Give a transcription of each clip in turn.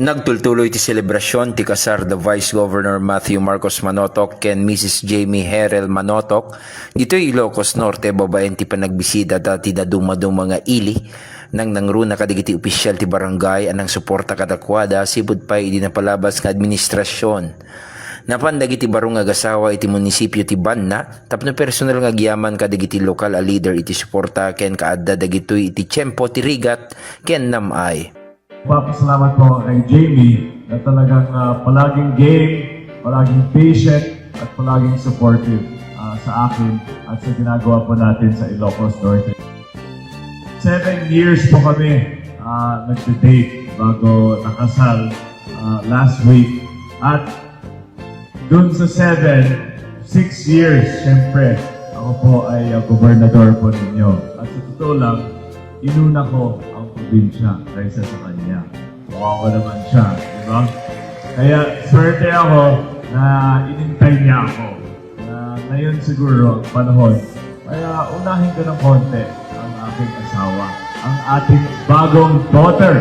Nagtultuloy ti selebrasyon ti kasar the Vice Governor Matthew Marcos Manotok ken Mrs. Jamie Herel Manotok dito Ilocos Norte babaen ti panagbisita dati daduma-duma nga ili nang nangruna kadigiti opisyal ti barangay anang suporta kadakwada sibud pay idi napalabas nga administrasyon. Napandag iti barong nga gasawa iti munisipyo ti Banna tapno personal nga giyaman kadigiti lokal a leader iti suporta ken kaadda dagitoy iti tiyempo ti rigat ken namay. Papasalamat po kay Jamie na talagang palaging game, palaging patient at palaging supportive sa akin at sa ginagawa po natin sa Ilocos Norte. 7 years po kami nag-date bago nakasal last week at dun sa 6 years, syempre, ako po ay gobernador po ninyo. At sa totoo lang, inuna ko ang probinsya kaysa sa kanya. Kawawa naman siya, di ba? Kaya swerte ako na inintay niya ako. Ngayon siguro, ang panahon, kaya unahin ko ng konti ang aking asawa. Ang ating bagong daughter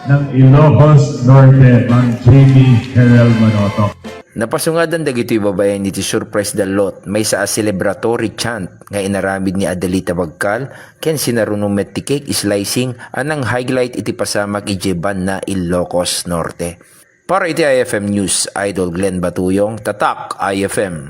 ng Ilocos Norte, Mang Jamie Herel Manotok. Napasungadan dagitoy babayan iti surprise dalot may sa celebratory chant nga inaramid ni Adelita Bagkal ken sinarunumet ti cake slicing anang highlight iti pasamak iti Banna Ilocos Norte. Para iti IFM News, Idol Glenn Batuyong, Tatak IFM.